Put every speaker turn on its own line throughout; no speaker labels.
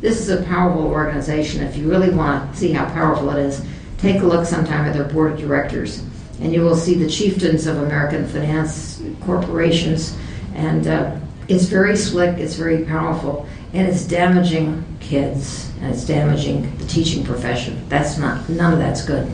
This is a powerful organization. If you really want to see how powerful it is, take a look sometime at their board of directors, and you will see the chieftains of American finance corporations. And it's very slick, it's very powerful, and it's damaging kids, and it's damaging the teaching profession. None of that's good.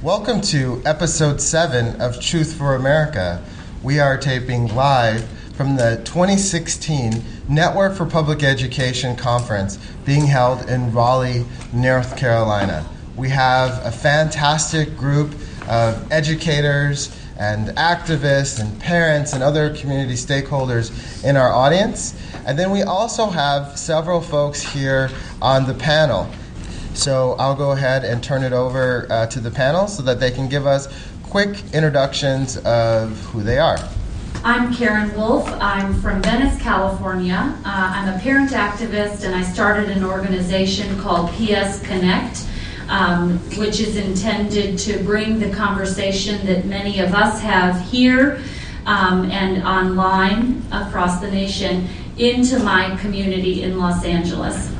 Welcome to episode 7 of Truth for America. We are taping live from the 2016 Network for Public Education Conference being held in Raleigh, North Carolina. We have a fantastic group of educators and activists and parents and other community stakeholders in our audience. And then we also have several folks here on the panel. So I'll go ahead and turn it over to the panel so that they can give us quick introductions of who they are.
I'm Karen Wolf. I'm from Venice, California. I'm a parent activist, and I started an organization called PS Connect, which is intended to bring the conversation that many of us have here and online across the nation into my community in Los Angeles.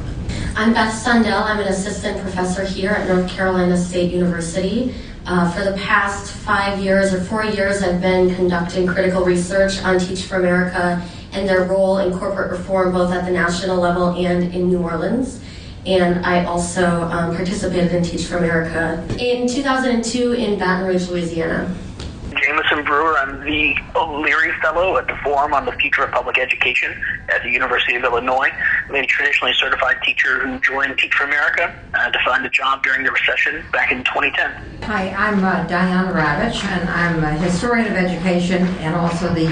I'm Beth Sundell. I'm an assistant professor here at North Carolina State University. For the past 4 years, I've been conducting critical research on Teach for America and their role in corporate reform, both at the national level and in New Orleans. And I also participated in Teach for America in 2002 in Baton Rouge, Louisiana.
Jameson Brewer. I'm the O'Leary Fellow at the Forum on the Future of Public Education at the University of Illinois. I'm a traditionally certified teacher who joined Teach for America to find a job during the recession back in 2010.
Hi, I'm Diana Ravitch, and I'm a historian of education and also the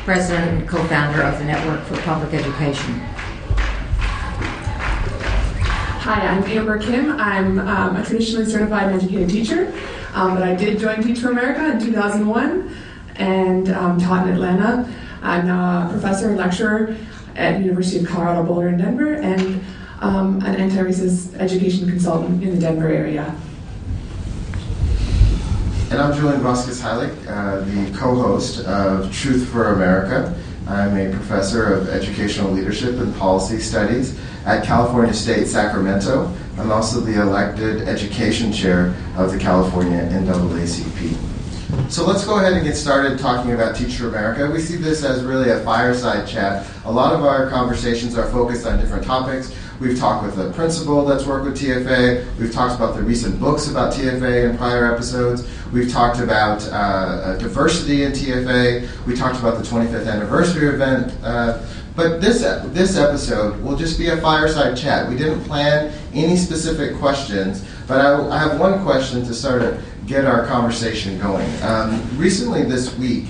president and co-founder of the Network for Public Education.
Hi, I'm Amber Kim. I'm a traditionally certified and educated teacher, but I did join Teach for America in 2001 and taught in Atlanta. I'm now a professor and lecturer at the University of Colorado Boulder in Denver and an anti-racist education consultant in the Denver area.
And I'm Julian Vasquez-Heilig, the co-host of Truth for America. I'm a professor of educational leadership and policy studies at California State, Sacramento. I'm also the elected education chair of the California NAACP. So let's go ahead and get started talking about Teach for America. We see this as really a fireside chat. A lot of our conversations are focused on different topics. We've talked with a principal that's worked with TFA. We've talked about the recent books about TFA in prior episodes. We've talked about diversity in TFA. We talked about the 25th anniversary event. But this episode will just be a fireside chat. We didn't plan any specific questions, but I have one question to sort of get our conversation going. Recently this week,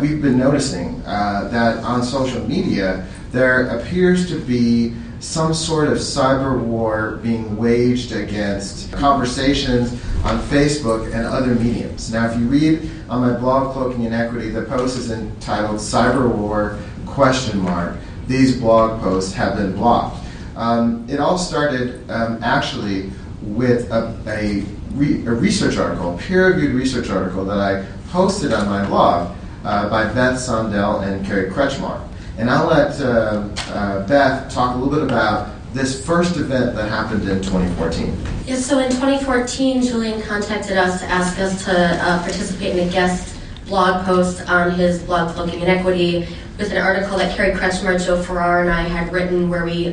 we've been noticing that on social media, there appears to be some sort of cyber war being waged against conversations on Facebook and other mediums. Now, if you read on my blog, Cloaking Inequity, the post is entitled Cyber War ? These blog posts have been blocked. It all started actually with a research article, a peer-reviewed research article that I posted on my blog by Beth Sundell and Carrie Kretschmar. And I'll let Beth talk a little bit about this first event that happened in 2014.
Yes, so in 2014, Julian contacted us to ask us to participate in a guest blog post on his blog, Cloaking Inequity, with an article that Carrie Kretschmar, Joe Farrar, and I had written where we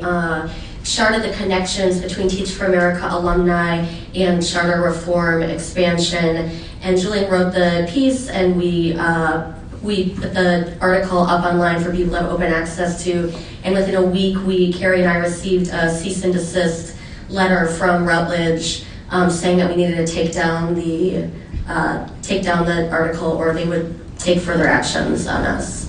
charted the connections between Teach for America alumni and charter reform expansion. And Julian wrote the piece, and we put the article up online for people to have open access to. And within a week, Carrie and I received a cease and desist letter from Routledge saying that we needed to take down the article, or they would take further actions on us.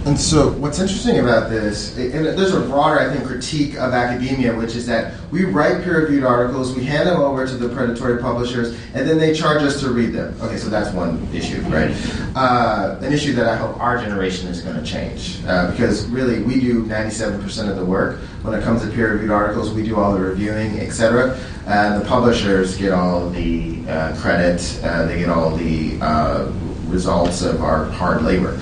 And so what's interesting about this, and there's a broader, I think, critique of academia, which is that we write peer-reviewed articles, we hand them over to the predatory publishers, and then they charge us to read them. Okay, so that's one issue, right? An issue that I hope our generation is going to change, because really we do 97% of the work. When it comes to peer-reviewed articles, we do all the reviewing, etc. And the publishers get all the credit, they get all the results of our hard labor.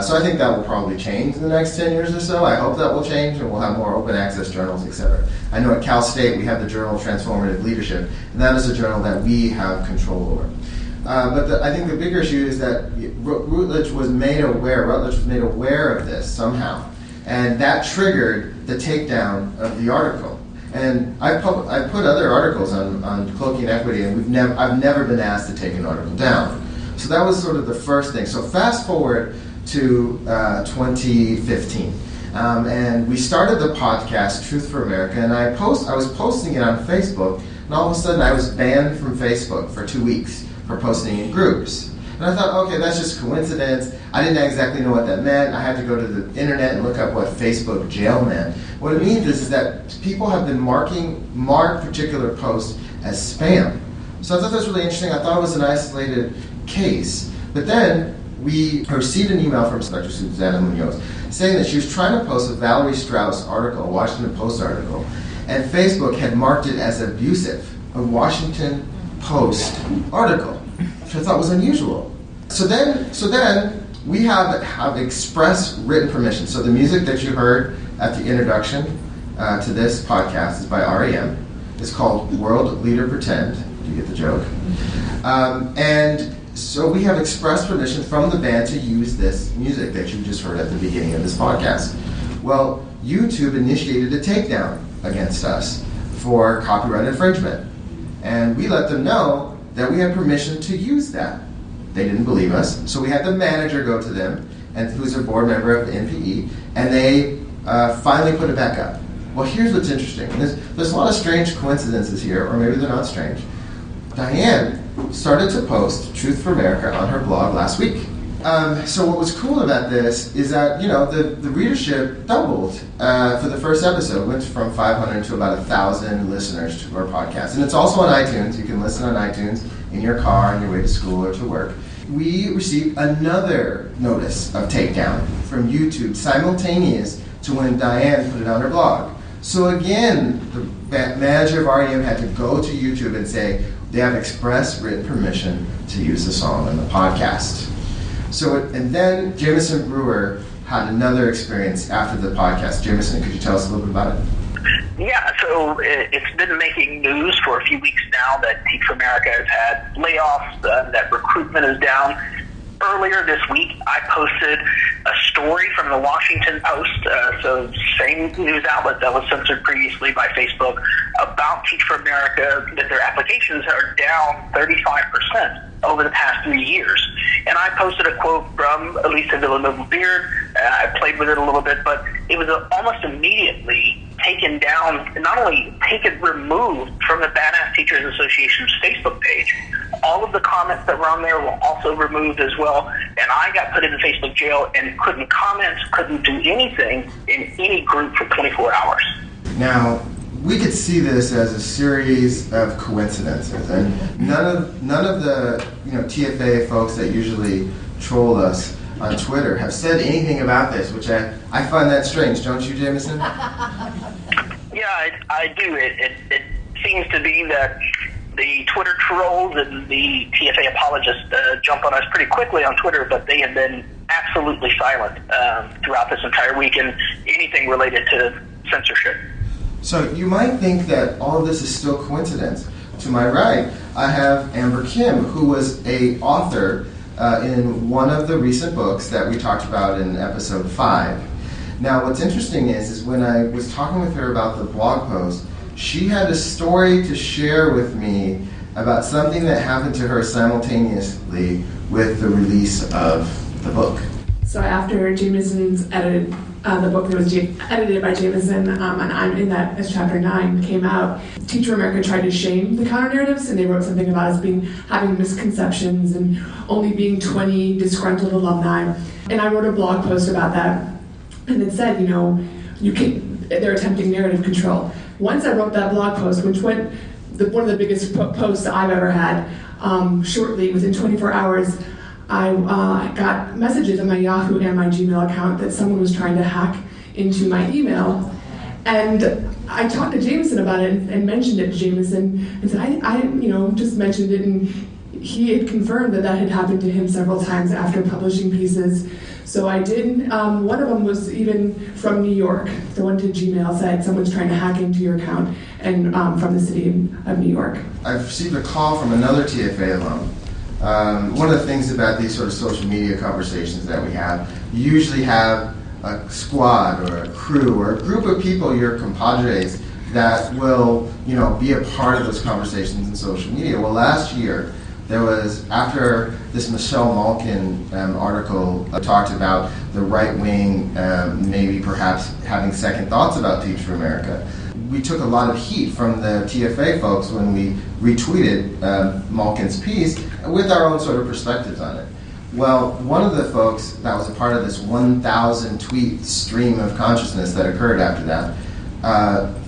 So I think that will probably change in the next 10 years or so. I hope that will change, and we'll have more open access journals, etc. I know at Cal State we have the Journal of Transformative Leadership, and that is a journal that we have control over. But I think the bigger issue is that Routledge was made aware of this somehow, and that triggered the takedown of the article. And I put other articles on cloaking equity, and I've never been asked to take an article down. So that was sort of the first thing. So fast forward to 2015. And we started the podcast, Truth for America, and I was posting it on Facebook, and all of a sudden I was banned from Facebook for 2 weeks for posting in groups. And I thought, okay, that's just coincidence. I didn't exactly know what that meant. I had to go to the internet and look up what Facebook jail meant. What it means is that people have been marked particular posts as spam. So I thought that was really interesting. I thought it was an isolated case. But then we received an email from Dr. Susana Munoz saying that she was trying to post a Valerie Strauss article, a Washington Post article, and Facebook had marked it as abusive, a Washington Post article, which I thought was unusual. So then we have express written permission. So the music that you heard at the introduction to this podcast is by REM. It's called World Leader Pretend. Do you get the joke? And so we have express permission from the band to use this music that you just heard at the beginning of this podcast. Well, YouTube initiated a takedown against us for copyright infringement. And we let them know that we had permission to use that. They didn't believe us, so we had the manager go to them, and who's a board member of the NPE, and they finally put it back up. Well, here's what's interesting. There's a lot of strange coincidences here, or maybe they're not strange. Diane started to post Truth for America on her blog last week. So what was cool about this is that, the readership doubled for the first episode. It went from 500 to about 1,000 listeners to our podcast. And it's also on iTunes. You can listen on iTunes in your car on your way to school or to work. We received another notice of takedown from YouTube simultaneous to when Diane put it on her blog. So again, the manager of REM had to go to YouTube and say they have express written permission to use the song on the podcast. And then Jameson Brewer had another experience after the podcast. Jameson, could you tell us a little bit about it?
Yeah, so it's been making news for a few weeks now that Teach for America has had layoffs, that recruitment is down. Earlier this week, I posted a story from the Washington Post, so same news outlet that was censored previously by Facebook, about Teach for America, that their applications are down 35% over the past 3 years. And I posted a quote from Elisa Villanova-Beard. I played with it a little bit, but it was almost immediately taken down, not only removed from the Badass Teachers Association's Facebook page. All of the comments that were on there were also removed as well, and I got put into Facebook jail and couldn't comment, couldn't do anything in any group for 24 hours.
Now, we could see this as a series of coincidences, and none of the TFA folks that usually troll us on Twitter have said anything about this, which I find that strange, don't you, Jameson?
Yeah, I do. It seems to be that the Twitter trolls and the TFA apologists jump on us pretty quickly on Twitter, but they have been absolutely silent throughout this entire week in anything related to censorship.
So you might think that all of this is still coincidence. To my right, I have Amber Kim, who was an author in one of the recent books that we talked about in episode 5. Now, what's interesting is when I was talking with her about the blog post, she had a story to share with me about something that happened to her simultaneously with the release of the book.
So after Jameson's edited the book that was edited by Jameson, and I'm in that as Chapter 9 came out. Teach for America tried to shame the counter-narratives, and they wrote something about us having misconceptions and only being 20 disgruntled alumni. And I wrote a blog post about that, and it said, they're attempting narrative control. Once I wrote that blog post, which went one of the biggest posts I've ever had, shortly, within 24 hours, I got messages on my Yahoo and my Gmail account that someone was trying to hack into my email. And I talked to Jameson about it and mentioned it to Jameson and said, I just mentioned it, and he had confirmed that had happened to him several times after publishing pieces. So I did. One of them was even from New York. The one to Gmail said someone's trying to hack into your account, and from the city of New York.
I've received a call from another TFA alum. One of the things about these sort of social media conversations that we have, you usually have a squad or a crew or a group of people, your compadres, that will, be a part of those conversations in social media. Well, last year, there was, after this Michelle Malkin article talked about the right wing maybe perhaps having second thoughts about Teach for America, we took a lot of heat from the TFA folks when we retweeted Malkin's piece with our own sort of perspectives on it. Well, one of the folks that was a part of this 1,000 tweet stream of consciousness that occurred after that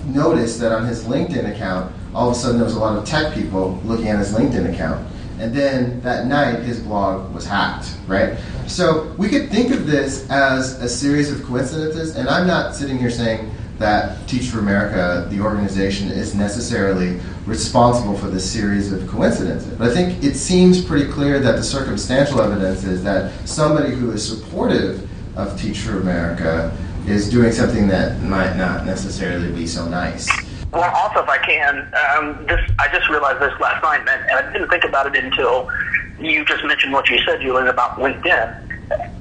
noticed that on his LinkedIn account, all of a sudden there was a lot of tech people looking at his LinkedIn account. And then that night, his blog was hacked, right? So we could think of this as a series of coincidences, and I'm not sitting here saying that Teach for America, the organization, is necessarily responsible for this series of coincidences. But I think it seems pretty clear that the circumstantial evidence is that somebody who is supportive of Teach for America is doing something that might not necessarily be so nice.
Well, also, if I can, I just realized this last night, and I didn't think about it until you just mentioned what you said, Julian, about LinkedIn.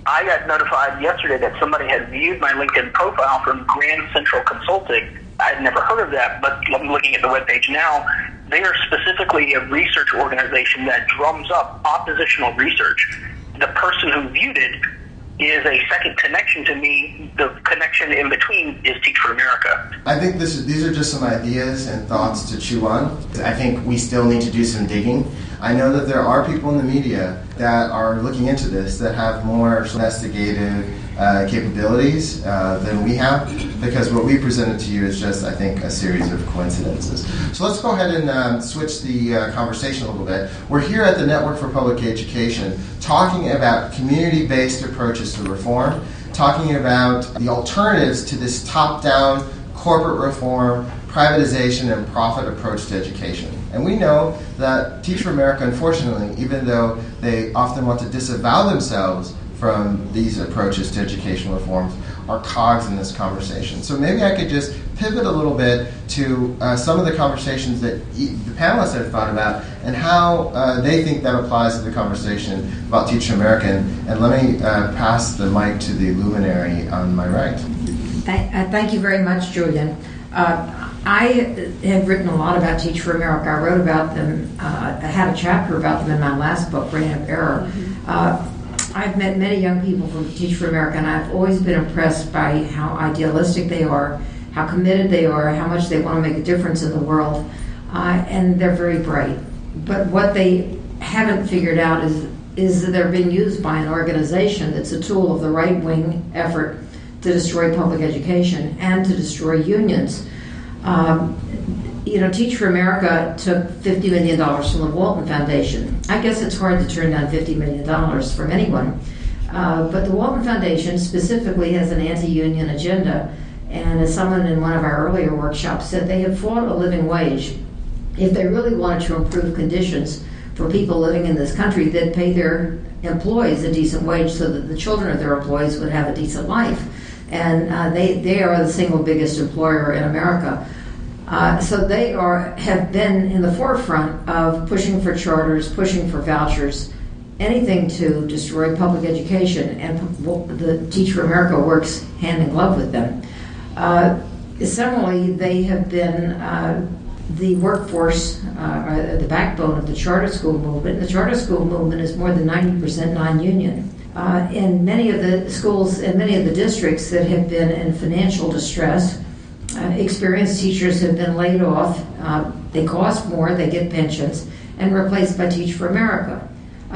I got notified yesterday that somebody had viewed my LinkedIn profile from Grand Central Consulting. I'd never heard of that, but I'm looking at the webpage now. They are specifically a research organization that drums up oppositional research. The person who viewed it is a second connection to me. The connection in between is Teach for America.
I think these are just some ideas and thoughts to chew on. I think we still need to do some digging. I know that there are people in the media that are looking into this that have more investigative capabilities than we have, because what we presented to you is just, I think, a series of coincidences. So let's go ahead and switch the conversation a little bit. We're here at the Network for Public Education talking about community-based approaches to reform, talking about the alternatives to this top-down corporate reform, privatization, and profit approach to education. And we know that Teach for America, unfortunately, even though they often want to disavow themselves from these approaches to educational reforms, are cogs in this conversation. So maybe I could just pivot a little bit to some of the conversations that the panelists have thought about and how they think that applies to the conversation about Teach for America. And let me pass the mic to the luminary on my right.
Thank you very much, Julian. I have written a lot about Teach for America. I wrote about them. I had a chapter about them in my last book, Reign of Error. I've met many young people from Teach for America, and I've always been impressed by how idealistic they are, how committed they are, how much they want to make a difference in the world, and they're very bright. But what they haven't figured out is that they're being used by an organization that's a tool of the right-wing effort to destroy public education and to destroy unions. Teach for America took $50 million from the Walton Foundation. I guess it's hard to turn down $50 million from anyone. But the Walton Foundation specifically has an anti-union agenda. And as someone in one of our earlier workshops said, they have fought a living wage. If they really wanted to improve conditions for people living in this country, they'd pay their employees a decent wage so that the children of their employees would have a decent life. And they are the single biggest employer in America. So they have been in the forefront of pushing for charters, pushing for vouchers, anything to destroy public education, and the Teach for America works hand in glove with them. Similarly, they have been the workforce, the backbone of the charter school movement. The charter school movement is more than 90% non-union. In many of the schools and many of the districts that have been in financial distress, experienced teachers have been laid off. They cost more, they get pensions, and replaced by Teach for America.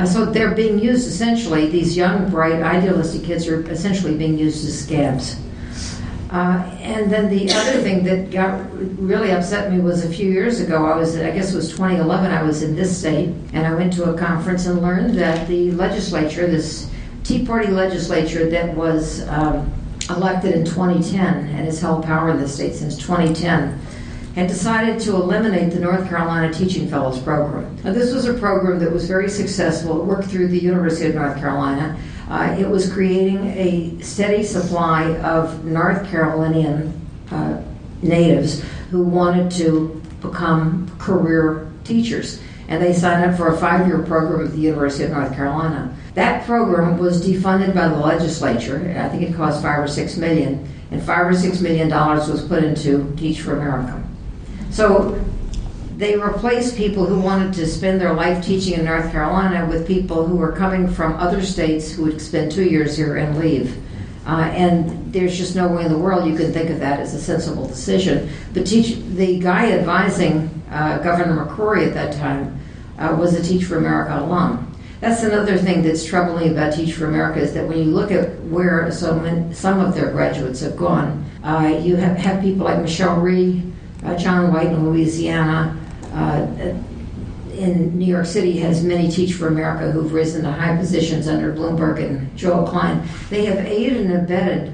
So they're being used essentially, these young, bright, idealistic kids are essentially being used as scabs. And then the other thing that really upset me was a few years ago, I guess it was 2011, I was in this state, and I went to a conference and learned that the legislature, this Tea Party legislature that was elected in 2010 and has held power in the state since 2010, had decided to eliminate the North Carolina Teaching Fellows Program. Now, this was a program that was very successful. It worked through the University of North Carolina. It was creating a steady supply of North Carolinian natives who wanted to become career teachers. And they signed up for a 5-year program at the University of North Carolina. That program was defunded by the legislature. I think it cost $5 or $6 million, and $5 or $6 million was put into Teach for America. So they replaced people who wanted to spend their life teaching in North Carolina with people who were coming from other states who would spend 2 years here and leave. And there's just no way in the world you can think of that as a sensible decision. But the guy advising Governor McCrory at that time was a Teach for America alum. That's another thing that's troubling about Teach for America, is that when you look at where some of their graduates have gone, you have people like Michelle Rhee, John White in Louisiana, in New York City has many Teach for America who've risen to high positions under Bloomberg and Joel Klein. They have aided and abetted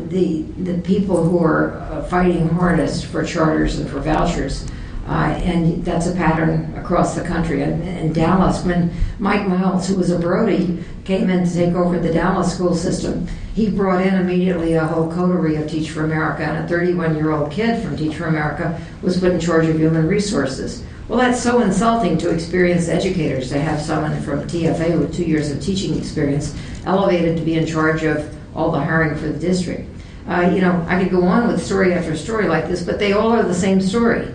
the people who are fighting hardest for charters and for vouchers. And that's a pattern across the country. In Dallas, when Mike Miles, who was a Brody, came in to take over the Dallas school system, he brought in immediately a whole coterie of Teach for America, and a 31-year-old kid from Teach for America was put in charge of human resources. Well, that's so insulting to experienced educators, to have someone from TFA with 2 years of teaching experience elevated to be in charge of all the hiring for the district. I could go on with story after story like this, but they all are the same story.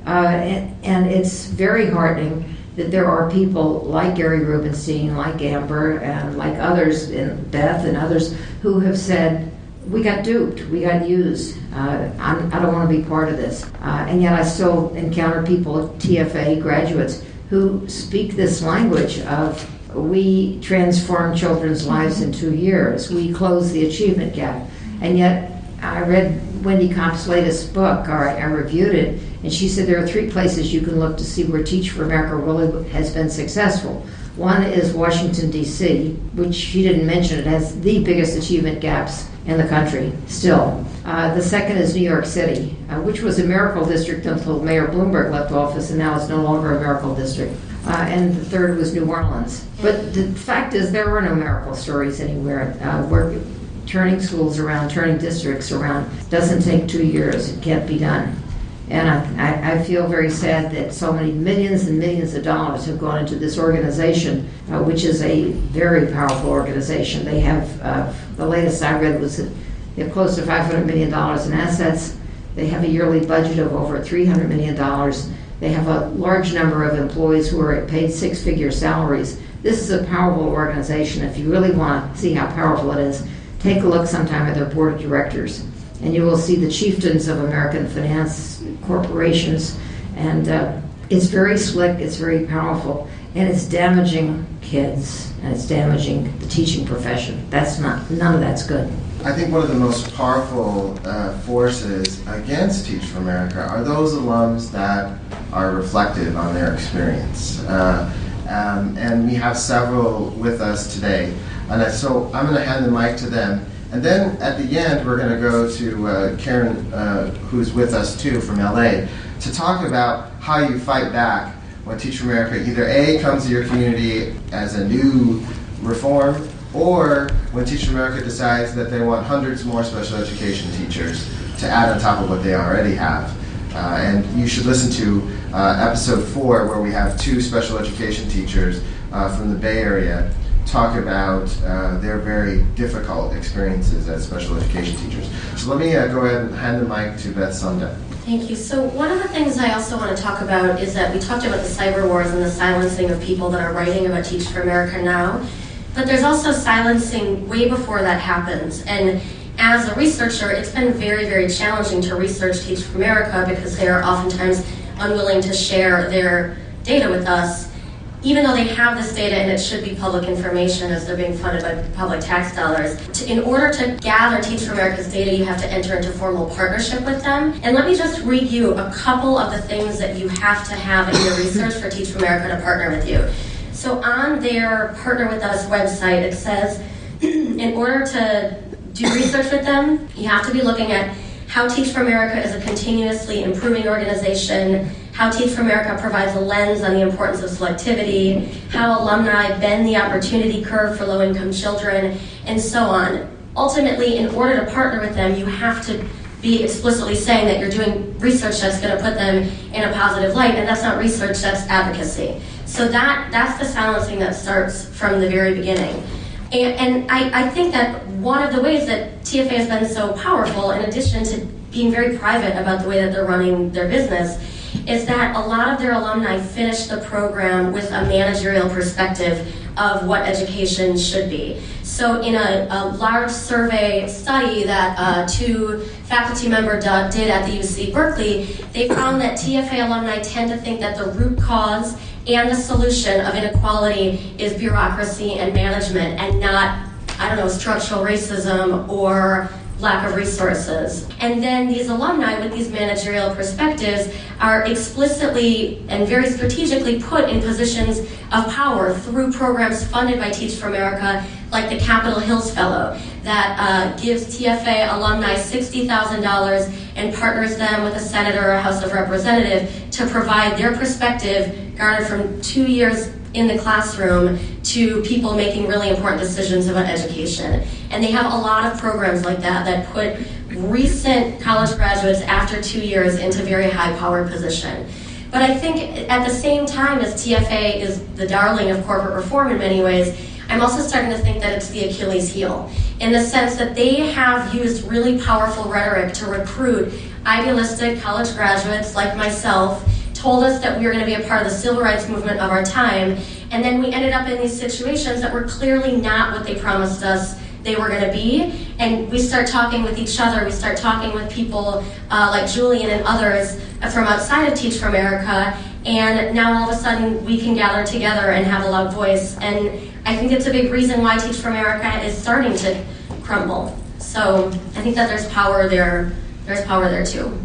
And it's very heartening that there are people like Gary Rubenstein, like Amber, and like others, and Beth and others, who have said, we got duped, we got used, I don't want to be part of this. And yet I still encounter people, TFA graduates, who speak this language of, we transform children's lives in 2 years, we close the achievement gap. And yet I read Wendy Kopp's latest book, or I reviewed it, and she said there are 3 places you can look to see where Teach for America really has been successful. One is Washington, D.C., which she didn't mention. It has the biggest achievement gaps in the country still. The second is New York City, which was a miracle district until Mayor Bloomberg left office, and now is no longer a miracle district. And the third was New Orleans. But the fact is, there were no miracle stories anywhere. We're turning schools around, turning districts around. Doesn't take 2 years. It can't be done. And I feel very sad that so many millions and millions of dollars have gone into this organization, which is a very powerful organization. They have, the latest I read was that they have close to $500 million in assets. They have a yearly budget of over $300 million. They have a large number of employees who are paid 6-figure salaries. This is a powerful organization. If you really want to see how powerful it is, take a look sometime at their board of directors, and you will see the chieftains of American finance corporations. And it's very slick, it's very powerful, and it's damaging kids, and it's damaging the teaching profession. None of that's good.
I think one of the most powerful forces against Teach for America are those alums that are reflective on their experience. And we have several with us today. And so I'm going to hand the mic to them. And then at the end, we're going to go to Karen, who's with us too from LA, to talk about how you fight back when Teach for America either A, comes to your community as a new reform, or when Teach for America decides that they want hundreds more special education teachers to add on top of what they already have. And you should listen to episode 4, where we have 2 special education teachers from the Bay Area talk about their very difficult experiences as special education teachers. So let me go ahead and hand the mic to Beth Sunda.
Thank you. So one of the things I also want to talk about is that we talked about the cyber wars and the silencing of people that are writing about Teach for America now. But there's also silencing way before that happens. And as a researcher, it's been very, very challenging to research Teach for America because they are oftentimes unwilling to share their data with us, even though they have this data and it should be public information as they're being funded by public tax dollars. In order to gather Teach for America's data, you have to enter into formal partnership with them. And let me just read you a couple of the things that you have to have in your research for Teach for America to partner with you. So on their Partner With Us website, it says, in order to do research with them, you have to be looking at how Teach for America is a continuously improving organization, how Teach for America provides a lens on the importance of selectivity, how alumni bend the opportunity curve for low-income children, and so on. Ultimately, in order to partner with them, you have to be explicitly saying that you're doing research that's going to put them in a positive light, and that's not research, that's advocacy. So that's the silencing that starts from the very beginning. And I think that one of the ways that TFA has been so powerful, in addition to being very private about the way that they're running their business, is that a lot of their alumni finish the program with a managerial perspective of what education should be. So in a large survey study that two faculty members did at the UC Berkeley, they found that TFA alumni tend to think that the root cause and the solution of inequality is bureaucracy and management and not, structural racism or lack of resources. And then these alumni with these managerial perspectives are explicitly and very strategically put in positions of power through programs funded by Teach for America, like the Capitol Hills Fellow, that gives TFA alumni $60,000 and partners them with a senator or a House of Representative to provide their perspective garnered from 2 years in the classroom to people making really important decisions about education. And they have a lot of programs like that put recent college graduates after 2 years into very high-powered position. But I think at the same time as TFA is the darling of corporate reform in many ways, I'm also starting to think that it's the Achilles heel, in the sense that they have used really powerful rhetoric to recruit idealistic college graduates like myself, told us that we were going to be a part of the civil rights movement of our time, and then we ended up in these situations that were clearly not what they promised us they were going to be. And we start talking with each other, we start talking with people like Julian and others from outside of Teach for America, and now all of a sudden we can gather together and have a loud voice. And I think it's a big reason why Teach for America is starting to crumble. So I think that there's power there. There's power there too.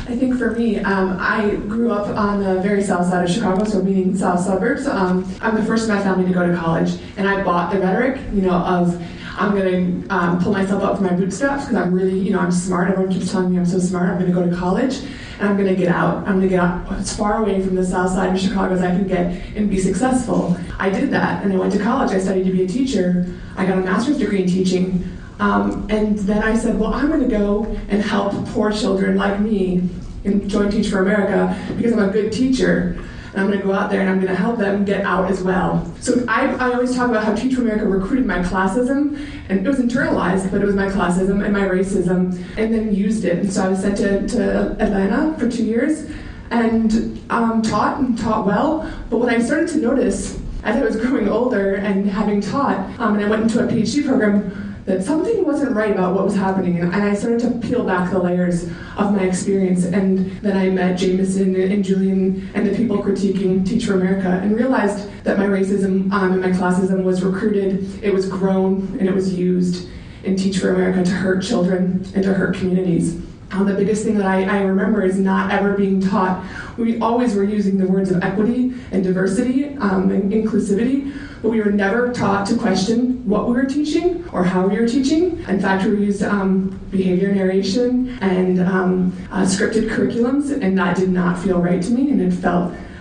I think for me, I grew up on the very south side of Chicago, so meaning south suburbs. I'm the first in my family to go to college, and I bought the rhetoric, of I'm going to pull myself up from my bootstraps because I'm really, I'm smart. Everyone keeps telling me I'm so smart. I'm going to go to college, and I'm going to get out. I'm going to get out as far away from the south side of Chicago as I can get and be successful. I did that, and I went to college. I studied to be a teacher. I got a master's degree in teaching. And then I said, well, I'm going to go and help poor children like me and join Teach for America because I'm a good teacher. And I'm going to go out there and I'm going to help them get out as well. So I always talk about how Teach for America recruited my classism, and it was internalized, but it was my classism and my racism, and then used it. And so I was sent to Atlanta for 2 years and taught well. But what I started to notice as I was growing older and having taught, and I went into a PhD program, that something wasn't right about what was happening, and I started to peel back the layers of my experience, and then I met Jameson and Julian and the people critiquing Teach for America and realized that my racism and my classism was recruited, it was grown, and it was used in Teach for America to hurt children and to hurt communities. The biggest thing that I remember is not ever being taught. We always were using the words of equity and diversity and inclusivity, but we were never taught to question what we were teaching or how we were teaching. In fact, we used behavior narration and scripted curriculums, and that did not feel right to me, and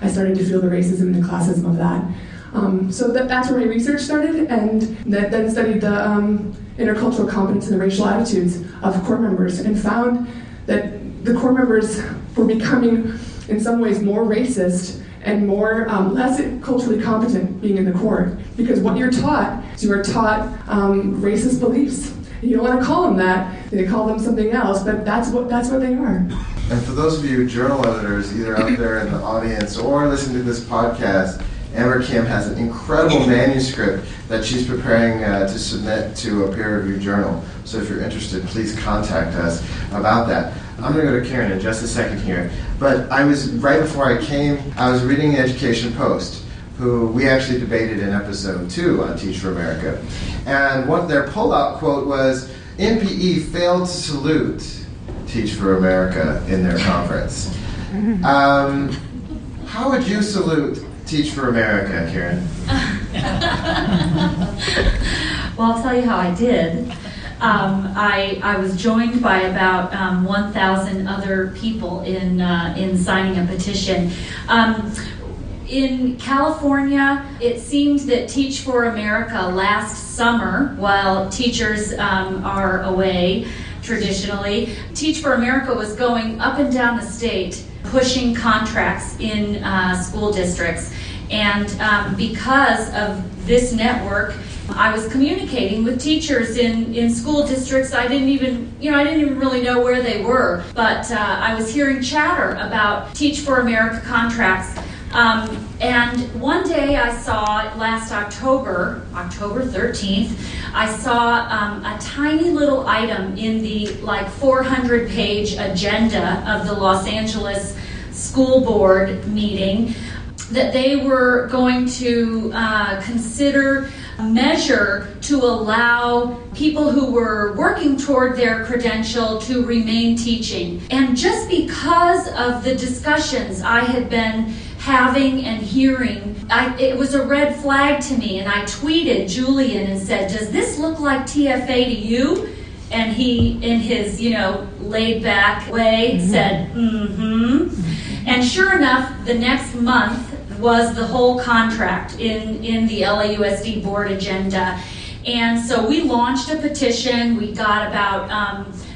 I started to feel the racism and the classism of that. So that's where my research started, and then studied the intercultural competence and the racial attitudes of core members, and found that the core members were becoming, in some ways, more racist and more less culturally competent being in the core. Because what you're taught is you are taught racist beliefs. You don't want to call them that, they call them something else, but that's what they are.
And for those of you journal editors, either out there in the audience or listening to this podcast, Amber Kim has an incredible manuscript that she's preparing to submit to a peer-reviewed journal. So if you're interested, please contact us about that. I'm going to go to Karen in just a second here. But right before I came, I was reading the Education Post, who we actually debated in episode 2 on Teach for America. And their pullout quote was, NPE failed to salute Teach for America in their conference. How would you salute Teach for America, Karen?
Well, I'll tell you how I did. I was joined by about 1,000 other people in signing a petition. In California, it seemed that Teach for America last summer, while teachers are away traditionally, Teach for America was going up and down the state pushing contracts in school districts. And because of this network, I was communicating with teachers in school districts. I didn't even really know where they were, but I was hearing chatter about Teach for America contracts. And one day I saw, last October 13th, I saw a tiny little item in the 400-page agenda of the Los Angeles School Board meeting that they were going to consider a measure to allow people who were working toward their credential to remain teaching. And just because of the discussions I had been having and hearing, it was a red flag to me, and I tweeted Julian and said, "Does this look like TFA to you?" And he, in his, laid back way, said, "Mm-hmm." And sure enough, the next month was the whole contract in the LAUSD board agenda. And so we launched a petition. We got about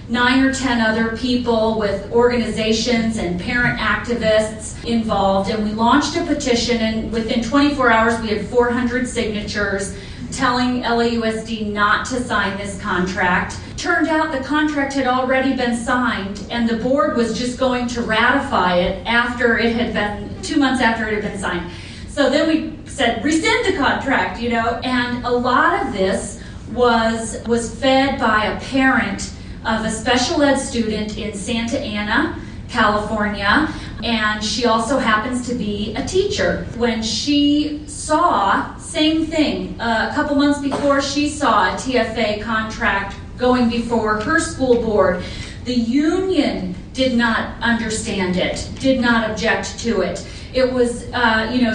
9 or 10 other people with organizations and parent activists involved, and we launched a petition, and within 24 hours we had 400 signatures telling LAUSD not to sign this contract. Turned out the contract had already been signed, and the board was just going to ratify it after it had been 2 months after it had been signed. So then we said, rescind the contract, and a lot of this was fed by a parent of a special ed student in Santa Ana, California, and she also happens to be a teacher. When she saw, same thing, a couple months before she saw a TFA contract going before her school board, the union did not understand it, did not object to it. It was,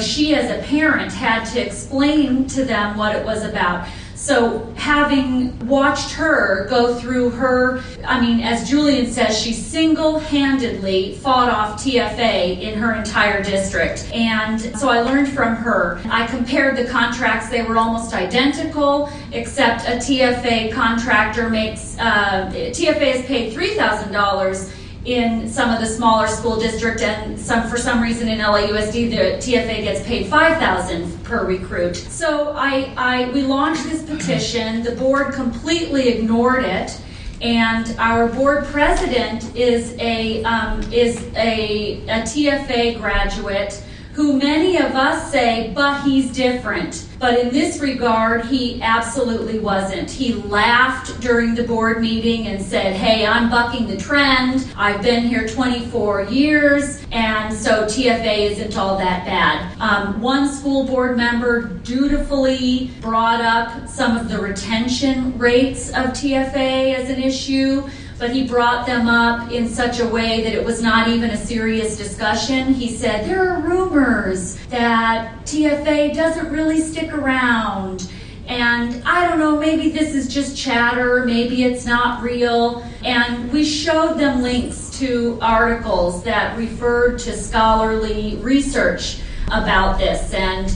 she as a parent had to explain to them what it was about. So having watched her go through her, as Julian says, she single-handedly fought off TFA in her entire district. And so I learned from her. I compared the contracts. They were almost identical, except a TFA contractor TFA is paid $3,000 in some of the smaller school districts, and for some reason in LAUSD, the TFA gets paid $5,000 per recruit. So we launched this petition. The board completely ignored it, and our board president is a TFA graduate who many of us say, but he's different. But in this regard, he absolutely wasn't. He laughed during the board meeting and said, hey, I'm bucking the trend. I've been here 24 years, and so TFA isn't all that bad. One school board member dutifully brought up some of the retention rates of TFA as an issue, but he brought them up in such a way that it was not even a serious discussion. He said, there are rumors that TFA doesn't really stick around, and I don't know, maybe this is just chatter, maybe it's not real. And we showed them links to articles that referred to scholarly research about this, and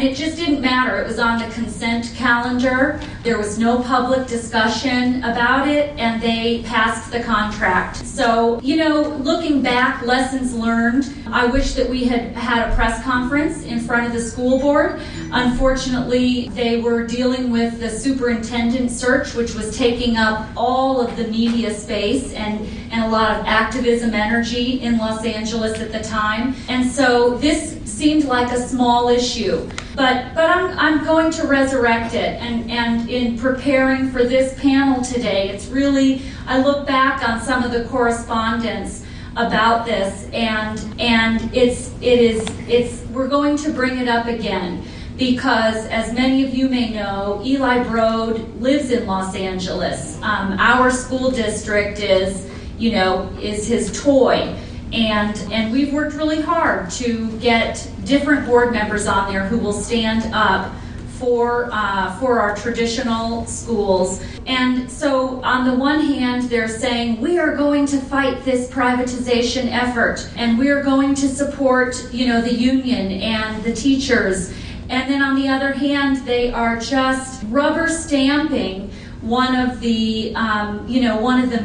it just didn't matter. It was on the consent calendar. There was no public discussion about it, and they passed the contract. So, looking back, lessons learned. I wish that we had had a press conference in front of the school board. Unfortunately, they were dealing with the superintendent search, which was taking up all of the media space and a lot of activism energy in Los Angeles at the time. And so this seemed like a small issue. But I'm going to resurrect it. And in preparing for this panel today, it's really, I look back on some of the correspondence about this, and we're going to bring it up again. Because, as many of you may know, Eli Broad lives in Los Angeles. Our school district is his toy. And we've worked really hard to get different board members on there who will stand up for our traditional schools. And so on the one hand, they're saying, we are going to fight this privatization effort, and we're going to support, the union and the teachers. And then on the other hand, they are just rubber stamping one of the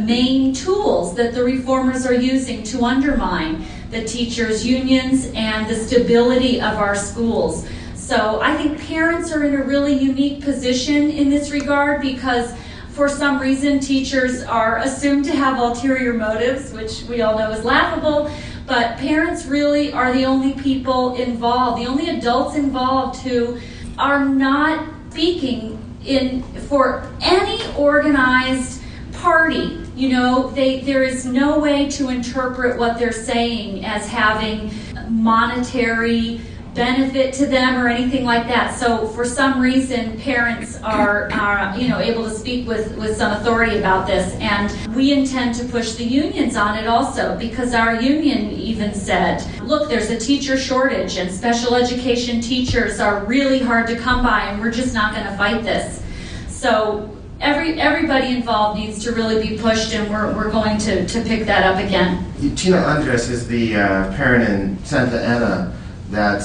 main tools that the reformers are using to undermine the teachers' unions and the stability of our schools. So I think parents are in a really unique position in this regard, because for some reason teachers are assumed to have ulterior motives, which we all know is laughable. But parents really are the only people involved, the only adults involved who are not speaking for any organized party. There is no way to interpret what they're saying as having monetary benefit to them or anything like that. So for some reason, parents are able to speak with some authority about this, and we intend to push the unions on it also, because our union even said, look, there's a teacher shortage and special education teachers are really hard to come by, and we're just not going to fight this. So everybody involved needs to really be pushed, and we're going to pick that up again.
Tina Andres is the parent in Santa Ana that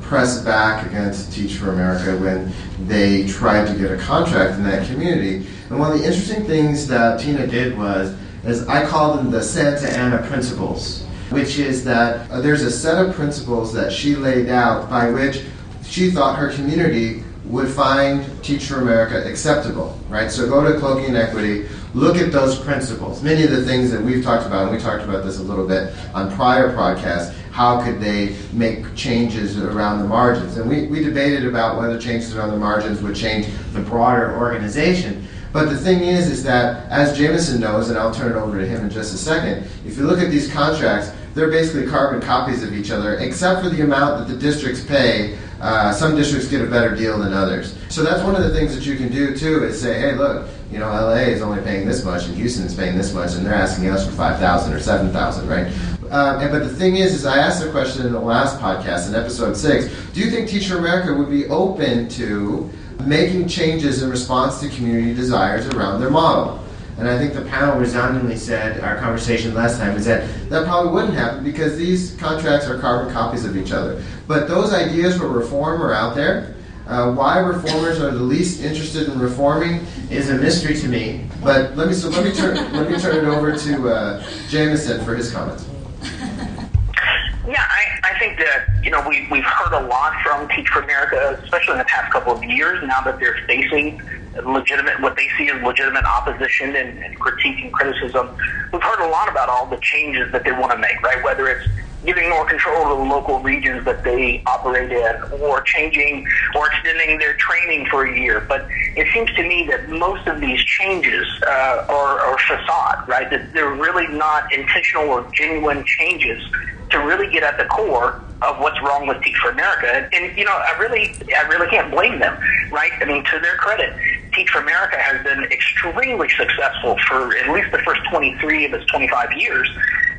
pressed back against Teach for America when they tried to get a contract in that community. And one of the interesting things that Tina did is I call them the Santa Ana principles, which is that there's a set of principles that she laid out by which she thought her community would find Teach for America acceptable, right? So go to Cloaking Inequity, look at those principles. Many of the things that we've talked about, and we talked about this a little bit on prior podcasts, how could they make changes around the margins? And we debated about whether changes around the margins would change the broader organization. But the thing is that, as Jameson knows, and I'll turn it over to him in just a second, if you look at these contracts, they're basically carbon copies of each other, except for the amount that the districts pay. Some districts get a better deal than others. So that's one of the things that you can do, too, is say, hey, look, LA is only paying this much, and Houston is paying this much, and they're asking us for $5,000 or $7,000, right? But the thing is I asked the question in the last podcast, in episode 6, do you think Teach for America would be open to making changes in response to community desires around their model? And I think the panel resoundingly said, our conversation last time, is that probably wouldn't happen because these contracts are carbon copies of each other. But those ideas for reform are out there. Why reformers are the least interested in reforming is a mystery to me. But let me turn it over to Jameson for his comments.
Yeah, I think that, we've heard a lot from Teach for America, especially in the past couple of years, now that they're facing what they see as legitimate opposition and critique and criticism. We've heard a lot about all the changes that they want to make, right? Whether it's giving more control to the local regions that they operate in, or changing or extending their training for a year. But it seems to me that most of these changes are facade, right? That they're really not intentional or genuine changes to really get at the core of what's wrong with Teach for America. And I really can't blame them, right? I mean, to their credit, Teach for America has been extremely successful for at least the first 23 of its 25 years.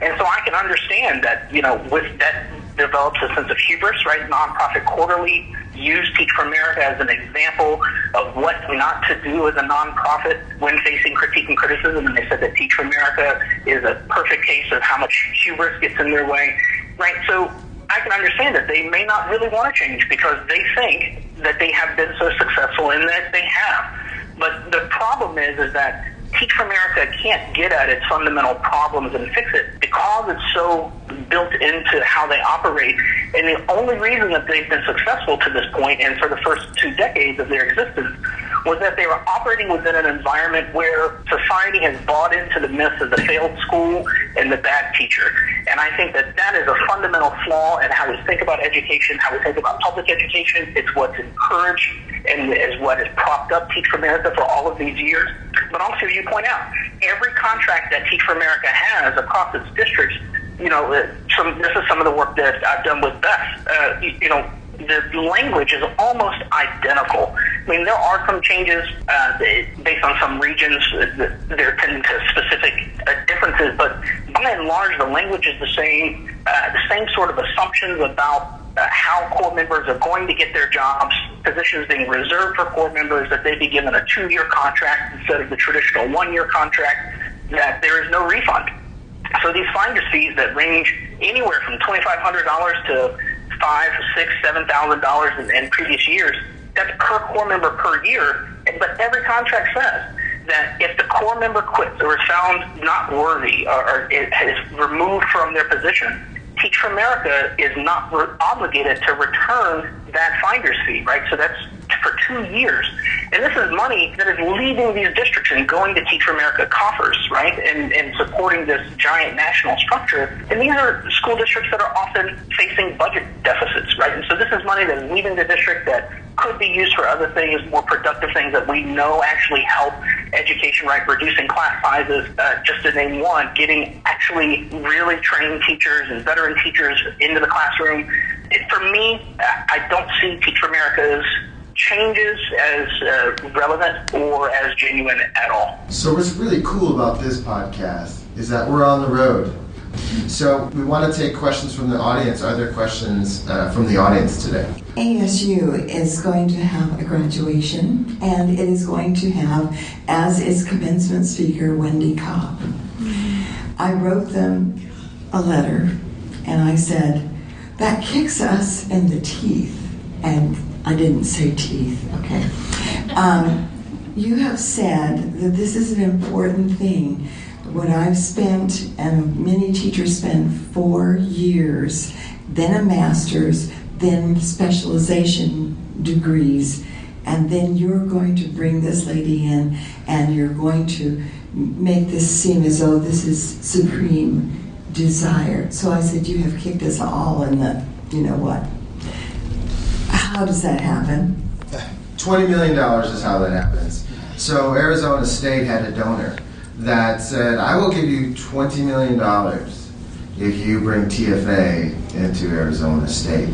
And so I can understand that, with that develops a sense of hubris, right? Nonprofit Quarterly used Teach for America as an example of what not to do as a nonprofit when facing critique and criticism. And they said that Teach for America is a perfect case of how much hubris gets in their way, right? So I can understand that they may not really want to change because they think that they have been so successful in that they have. But the problem is that Teach for America can't get at its fundamental problems and fix it because it's so built into how they operate. And the only reason that they've been successful to this point, and for the first 2 decades of their existence, was that they were operating within an environment where society has bought into the myth of the failed school and the bad teacher. And I think that that is a fundamental flaw in how we think about education, how we think about public education. It's what's encouraged and is what has propped up Teach for America for all of these years. But also, you point out, every contract that Teach for America has across its districts, this is some of the work that I've done with Beth. The language is almost identical. I mean, there are some changes based on some regions. There tend to specific differences, but by and large, the language is the same sort of assumptions about how corps members are going to get their jobs, positions being reserved for corps members, that they be given a 2-year contract instead of the traditional 1-year contract, that there is no refund. So these finder's fees that range anywhere from $2,500 to $5,000, $6,000, $7,000 in previous years, that's per corps member per year. But every contract says that if the corps member quits or is found not worthy or is removed from their position, Teach for America is not obligated to return that finder's fee, right? So that's for 2 years. And this is money that is leaving these districts and going to Teach for America coffers, right? And supporting this giant national structure. And these are school districts that are often facing budget deficits, right? And so this is money that is leaving the district that could be used for other things, more productive things that we know actually help education, right? Reducing class sizes, just to name one, getting actually really trained teachers and veteran teachers into the classroom. For me, I don't see Teach for America's changes as relevant or as genuine at all.
So what's really cool about this podcast is that we're on the road. So we want to take questions from the audience. Are there questions from the audience today?
ASU is going to have a graduation, and it is going to have, as its commencement speaker, Wendy Cobb. I wrote them a letter, and I said, that kicks us in the teeth. And I didn't say teeth, okay. You have said that this is an important thing. What I've spent, and many teachers spend 4 years, then a master's, then specialization degrees, and then you're going to bring this lady in and you're going to make this seem as though this is supreme desire. So I said, you have kicked us all in the, you know what. How does that happen?
$20 million is how that happens. So Arizona State had a donor that said, I will give you $20 million if you bring TFA into Arizona State.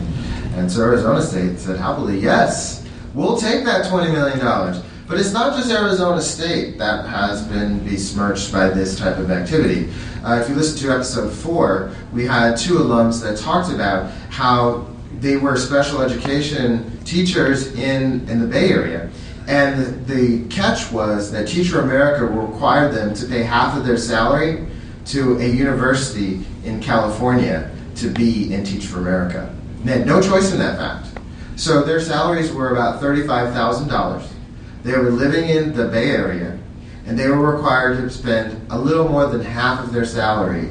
And so Arizona State said happily, yes, we'll take that $20 million. But it's not just Arizona State that has been besmirched by this type of activity. If you listen to episode 4, we had 2 alums that talked about how they were special education teachers in the Bay Area. And the catch was that Teach for America required them to pay half of their salary to a university in California to be in Teach for America. They had no choice in that fact. So their salaries were about $35,000. They were living in the Bay Area, and they were required to spend a little more than half of their salary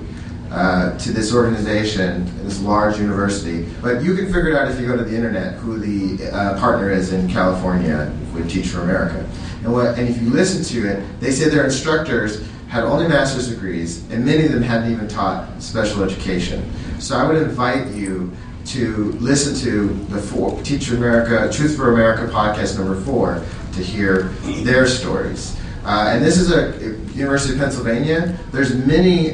to this organization, this large university. But you can figure it out if you go to the internet who the partner is in California with Teach for America. And if you listen to it, they say their instructors had only master's degrees, and many of them hadn't even taught special education. So I would invite you to listen to the Teach for America, Truth for America podcast number 4 to hear their stories. And this is a University of Pennsylvania. There's many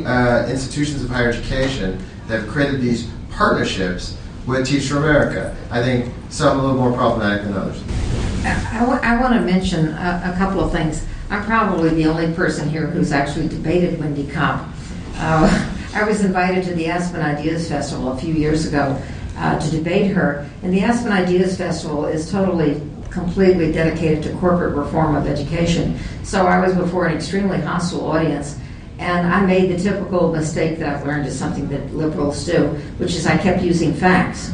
institutions of higher education that have created these partnerships with Teach for America. I think some a little more problematic than others.
I want to mention a couple of things. I'm probably the only person here who's actually debated Wendy Cobb. I was invited to the Aspen Ideas Festival a few years ago to debate her, and the Aspen Ideas Festival is completely dedicated to corporate reform of education. So I was before an extremely hostile audience, and I made the typical mistake that I've learned is something that liberals do, which is I kept using facts.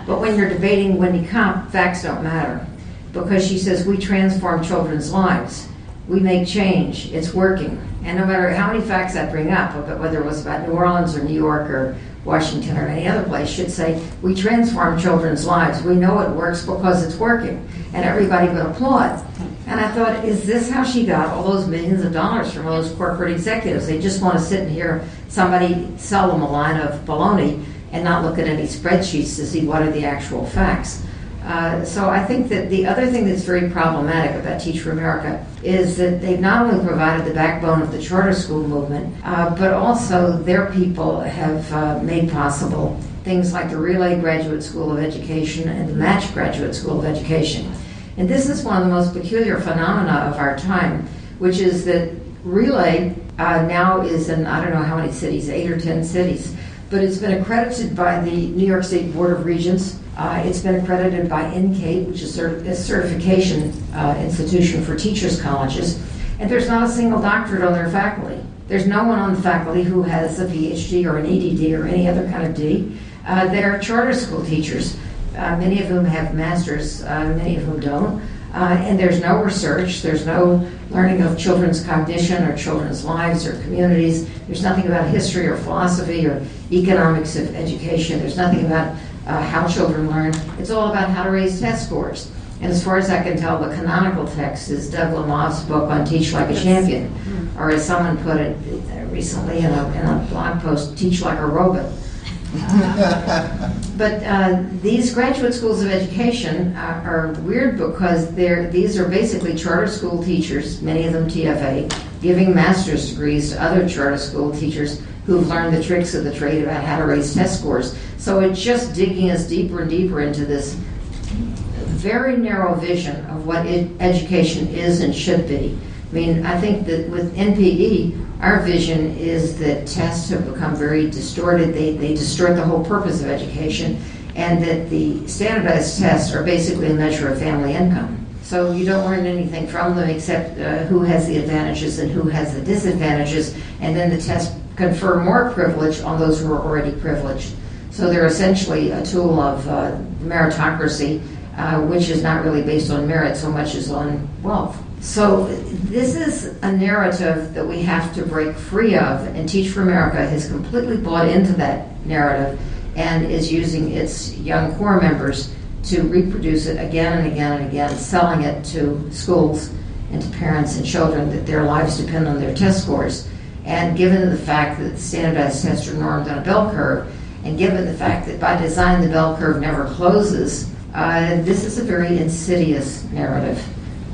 But when you're debating Wendy Cobb, facts don't matter, because she says we transform children's lives. we make change. It's working. And no matter how many facts I bring up, whether it was about New Orleans or New York or Washington or any other place, should say, we transform children's lives. We know it works because it's working. And everybody would applaud. And I thought, is this how she got all those millions of dollars from those corporate executives? They just want to sit and hear somebody sell them a line of baloney and not look at any spreadsheets to see what are the actual facts. So I think that the other thing that's very problematic about Teach for America is that they've not only provided the backbone of the charter school movement, but also their people have made possible things like the Relay Graduate School of Education and the Match Graduate School of Education. And this is one of the most peculiar phenomena of our time, which is that Relay now is in, I don't know how many cities, 8 or 10 cities, but it's been accredited by the New York State Board of Regents. It's been accredited by NCATE, which is a certification institution for teachers' colleges, and there's not a single doctorate on their faculty. There's no one on the faculty who has a PhD or an EDD or any other kind of D. They're charter school teachers, many of whom have masters, many of whom don't. And there's no research, there's no learning of children's cognition or children's lives or communities. There's nothing about history or philosophy or economics of education. There's nothing about how children learn. It's all about how to raise test scores. And as far as I can tell, the canonical text is Doug Lamoff's book on Teach Like a Champion, or as someone put it recently in a blog post, Teach Like a Robot. But these graduate schools of education are weird because these are basically charter school teachers, many of them TFA, giving master's degrees to other charter school teachers who've learned the tricks of the trade about how to raise test scores. So it's just digging us deeper and deeper into this very narrow vision of what education is and should be. I mean, I think that with NPE, our vision is that tests have become very distorted. They distort the whole purpose of education, and that the standardized tests are basically a measure of family income. So you don't learn anything from them except who has the advantages and who has the disadvantages, and then the tests confer more privilege on those who are already privileged. So they're essentially a tool of meritocracy, which is not really based on merit so much as on wealth. So this is a narrative that we have to break free of, and Teach for America has completely bought into that narrative and is using its young core members to reproduce it again and again and again, selling it to schools and to parents and children that their lives depend on their test scores. And given the fact that standardized tests are normed on a bell curve, and given the fact that by design the bell curve never closes, this is a very insidious narrative.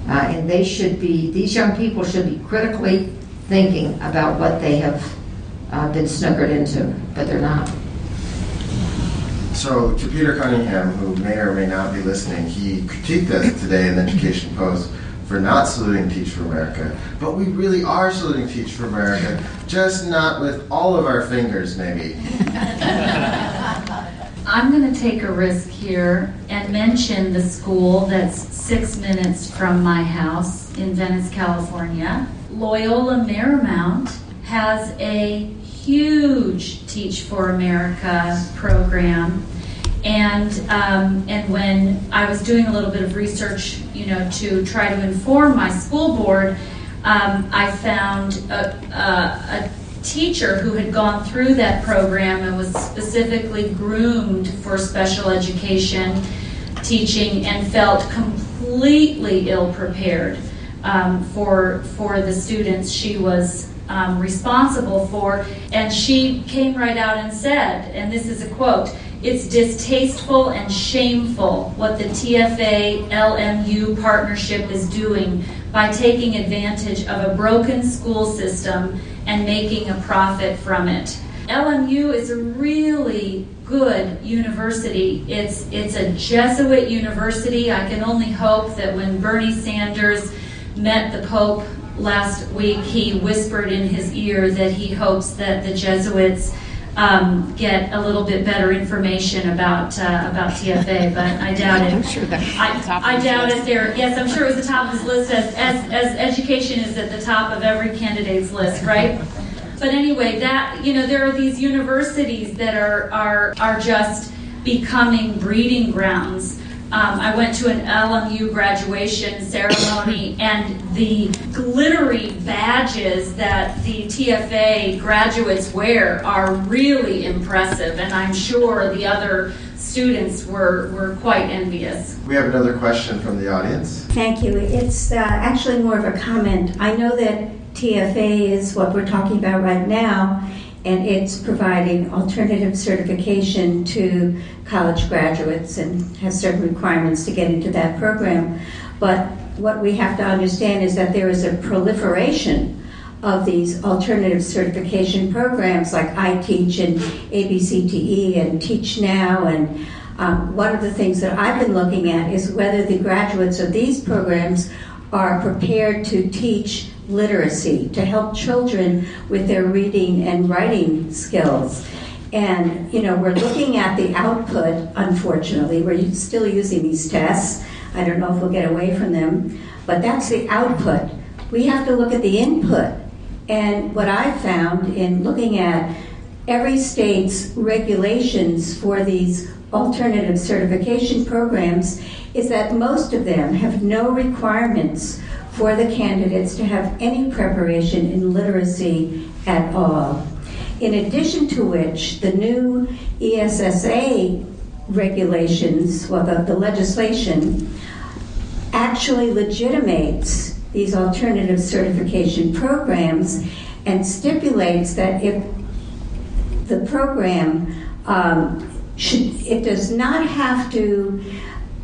And these young people should be critically thinking about what they have been snookered into, but they're not.
So to Peter Cunningham, who may or may not be listening, he critiqued us today in the Education Post for not saluting Teach for America. But we really are saluting Teach for America, just not with all of our fingers, maybe.
I'm going to take a risk here and mention the school that's 6 minutes from my house in Venice, California. Loyola Marymount has a huge Teach for America program. And when I was doing a little bit of research, to try to inform my school board, I found a teacher who had gone through that program and was specifically groomed for special education teaching and felt completely ill-prepared for the students she was responsible for. And she came right out and said, and this is a quote, "It's distasteful and shameful what the TFA-LMU partnership is doing by taking advantage of a broken school system and making a profit from it." LMU is a really good university. It's a Jesuit university. I can only hope that when Bernie Sanders met the Pope last week, he whispered in his ear that he hopes that the Jesuits get a little bit better information about TFA, but I doubt it.
I'm sure that's
I doubt it. Yes, I'm sure it was the top of his list, as education is at the top of every candidate's list, right? But anyway, there are these universities that are just becoming breeding grounds I went to an LMU graduation ceremony, and the glittery badges that the TFA graduates wear are really impressive, and I'm sure the other students were quite envious.
We have another question from the audience.
Thank you. It's actually more of a comment. I know that TFA is what we're talking about right now, and it's providing alternative certification to college graduates and has certain requirements to get into that program. But what we have to understand is that there is a proliferation of these alternative certification programs like iTeach and ABCTE and Teach Now. And one of the things that I've been looking at is whether the graduates of these programs are prepared to teach literacy, to help children with their reading and writing skills. And, we're looking at the output, unfortunately. We're still using these tests. I don't know if we'll get away from them, but that's the output. We have to look at the input. And what I found in looking at every state's regulations for these alternative certification programs is that most of them have no requirements for the candidates to have any preparation in literacy at all. In addition to which, the new ESSA regulations, the legislation, actually legitimates these alternative certification programs and stipulates that if the program it does not have to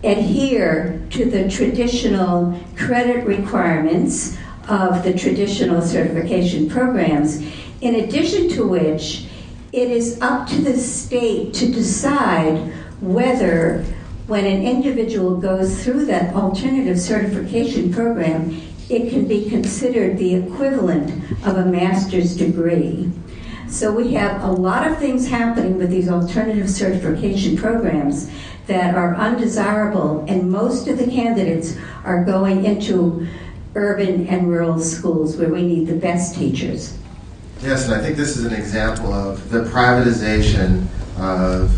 adhere to the traditional credit requirements of the traditional certification programs, in addition to which it is up to the state to decide whether, when an individual goes through that alternative certification program, it can be considered the equivalent of a master's degree. So we have a lot of things happening with these alternative certification programs that are undesirable, and most of the candidates are going into urban and rural schools where we need the best teachers.
Yes, and I think this is an example of the privatization of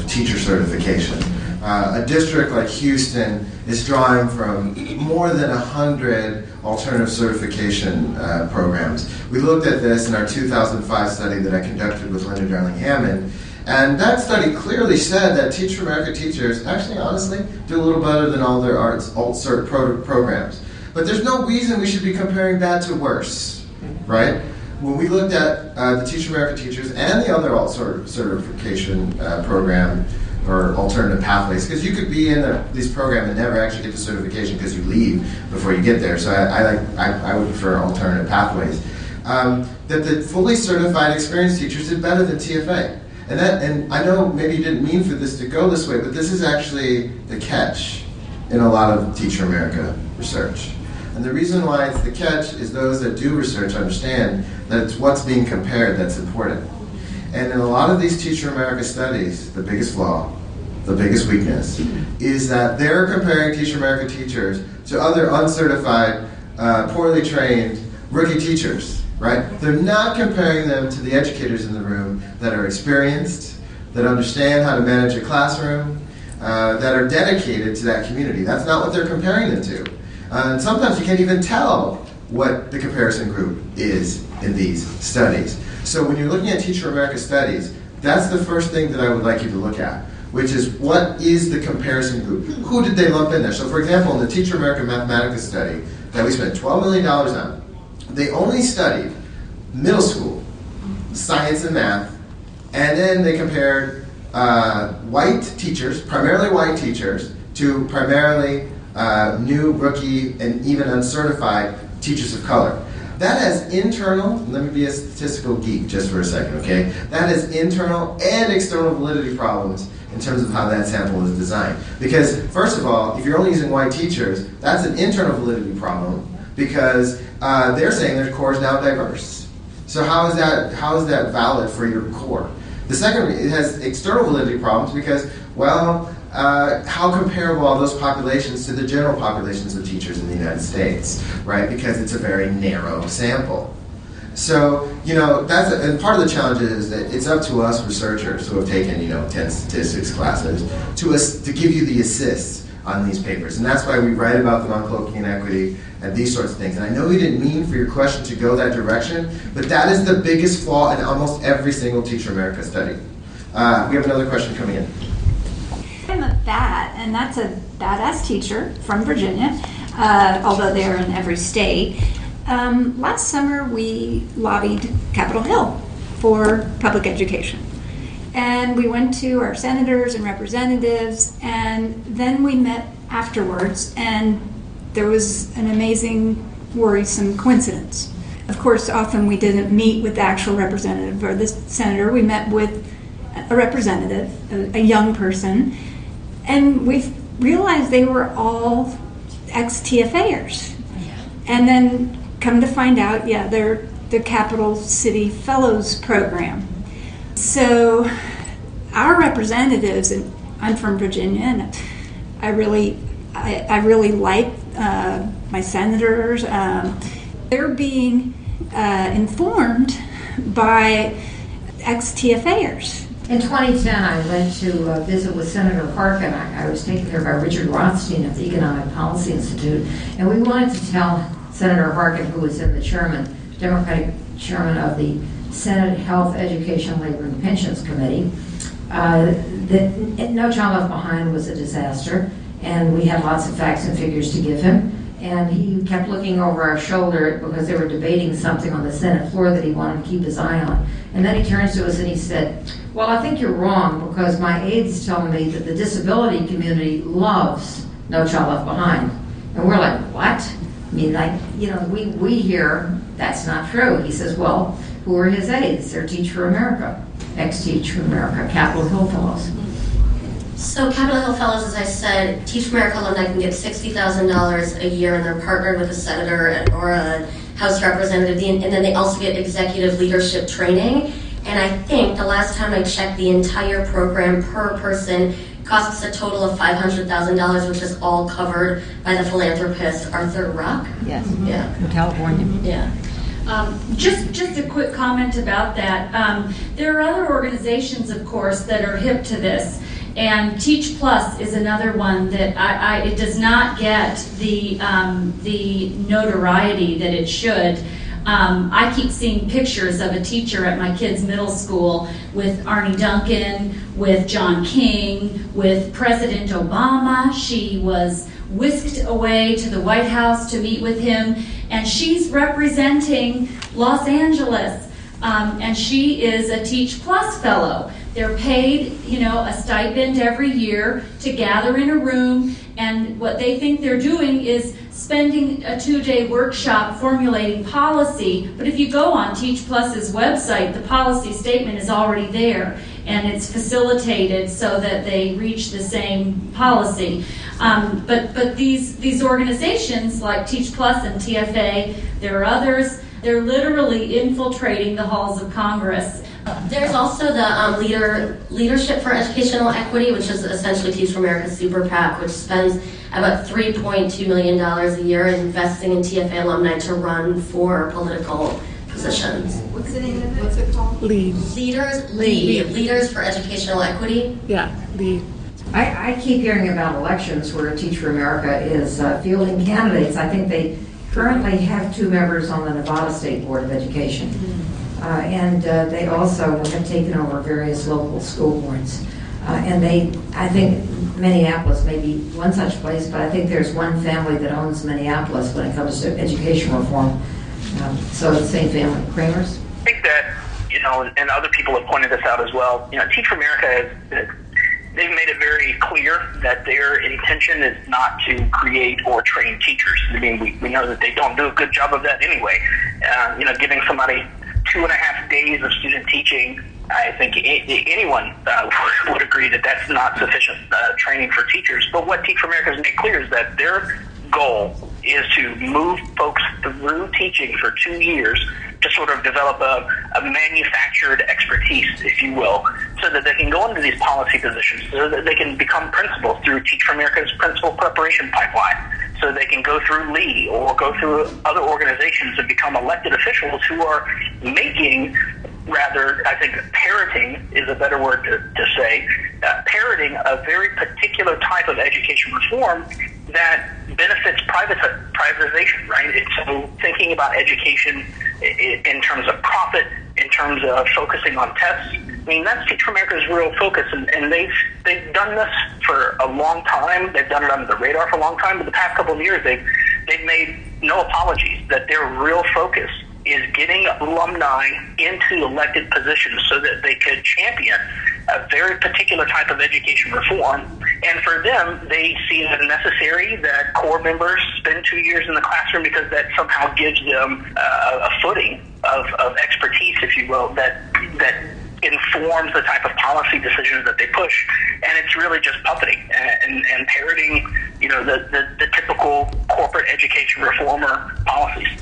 teacher certification. A district like Houston is drawing from more than 100 alternative certification programs. We looked at this in our 2005 study that I conducted with Linda Darling Hammond, and that study clearly said that Teach for America teachers actually, honestly, do a little better than all their alt-cert programs. But there's no reason we should be comparing bad to worse, right? When we looked at the Teach for America teachers and the other alt-cert certification program, or alternative pathways, because you could be in these programs and never actually get the certification because you leave before you get there. So I would prefer alternative pathways. That the fully certified experienced teachers did better than TFA. And I know maybe you didn't mean for this to go this way, but this is actually the catch in a lot of Teach for America research. And the reason why it's the catch is those that do research understand that it's what's being compared that's important. And in a lot of these Teach for America studies, the biggest flaw, the biggest weakness, is that they're comparing Teach for America teachers to other uncertified, poorly trained rookie teachers, right? They're not comparing them to the educators in the room that are experienced, that understand how to manage a classroom, that are dedicated to that community. That's not what they're comparing them to. And sometimes you can't even tell what the comparison group is in these studies. So when you're looking at Teach for America studies, that's the first thing that I would like you to look at, which is what is the comparison group? Who did they lump in there? So for example, in the Teach for America Mathematica study that we spent $12 million on, they only studied middle school, science and math, and then they compared white teachers, primarily white teachers, to primarily new, rookie, and even uncertified teachers of color. That has internal, let me be a statistical geek just for a second, okay? That has internal and external validity problems in terms of how that sample is designed. Because, first of all, if you're only using white teachers, that's an internal validity problem because they're saying their core is now diverse. So how is that valid for your core? The second, it has external validity problems because, well, how comparable are those populations to the general populations of teachers in the United States, right? Because it's a very narrow sample. So, and part of the challenge is that it's up to us researchers who have taken, 10 statistics classes to give you the assists on these papers. And that's why we write about the uncloaking inequity and these sorts of things. And I know you didn't mean for your question to go that direction, but that is the biggest flaw in almost every single Teach for America study. We have another question coming in.
I'm and that's a badass teacher from Virginia, although they're in every state. Last summer, we lobbied Capitol Hill for public education. And we went to our senators and representatives, and then we met afterwards, and there was an amazing, worrisome coincidence. Of course, often we didn't meet with the actual representative or the senator. We met with a representative, a young person, and we realized they were all ex-TFAers. And then come to find out, they're the Capital City Fellows Program. So our representatives, and I'm from Virginia, and I really like my senators. They're being informed by ex-TFAers.
In 2010, I went to visit with Senator Harkin. I was taken there by Richard Rothstein of the Economic Policy Institute, and we wanted to tell Senator Harkin, who was in the Democratic chairman of the Senate Health, Education, Labor, and Pensions Committee, that No Child Left Behind was a disaster, and we had lots of facts and figures to give him. And he kept looking over our shoulder because they were debating something on the Senate floor that he wanted to keep his eye on. And then he turns to us and he said, well, I think you're wrong because my aides tell me that the disability community loves No Child Left Behind. And we're like, what? I mean, we hear that's not true. He says, well, who are his aides? They're Teach for America, ex-Teach for America, Capitol Hill Fellows.
So Capitol Hill Fellows, as I said, Teach for America alumni can get $60,000 a year, and they're partnered with a senator or a House representative, and then they also get executive leadership training. And I think the last time I checked, the entire program per person costs a total of $500,000, which is all covered by the philanthropist Arthur Rock.
Yes.
Yeah.
In California.
Yeah.
Just a quick comment about that. There are other organizations, of course, that are hip to this. And Teach Plus is another one that it does not get the notoriety that it should. I keep seeing pictures of a teacher at my kids' middle school with Arnie Duncan, with John King, with President Obama. She was whisked away to the White House to meet with him, and she's representing Los Angeles, and she is a Teach Plus fellow. They're paid, a stipend every year to gather in a room, and what they think they're doing is spending a 2-day workshop formulating policy. But if you go on Teach Plus's website, the policy statement is already there, and it's facilitated so that they reach the same policy. But these organizations like Teach Plus and TFA, there are others, they're literally infiltrating the halls of Congress.
There's also the Leadership for Educational Equity, which is essentially Teach for America Super PAC, which spends about $3.2 million a year investing in TFA alumni to run for political positions.
What's the name of it? What's it called?
Leaders for Educational Equity.
Yeah, lead.
I keep hearing about elections where Teach for America is fielding candidates. I think they currently have 2 members on the Nevada State Board of Education. And they also have taken over various local school boards. And I think Minneapolis may be one such place, but I think there's one family that owns Minneapolis when it comes to education reform. So it's the same family. Kramers?
I think that, and other people have pointed this out as well, Teach for America they've made it very clear that their intention is not to create or train teachers. I mean, we know that they don't do a good job of that anyway. Giving somebody 2.5 days of student teaching, I think anyone would agree that that's not sufficient training for teachers. But what Teach for America has made clear is that their goal is to move folks through teaching for 2 years to sort of develop a manufactured expertise, if you will, so that they can go into these policy positions, so that they can become principals through Teach for America's principal preparation pipeline, so they can go through Lee or go through other organizations and become elected officials who are making, rather, I think parroting is a better word to say, parroting a very particular type of education reform that benefits privatization, right? It's so thinking about education in terms of profit, in terms of focusing on tests. I mean, that's Teach for America's real focus, and they've done this for a long time. They've done it under the radar for a long time, but the past couple of years they've made no apologies that their real focus is getting alumni into elected positions so that they could champion a very particular type of education reform. And for them, they see it as necessary that core members spend 2 years in the classroom because that somehow gives them a footing of expertise, if you will, that informs the type of policy decisions that they push. And it's really just puppeting and parroting, the typical corporate education reformer policies.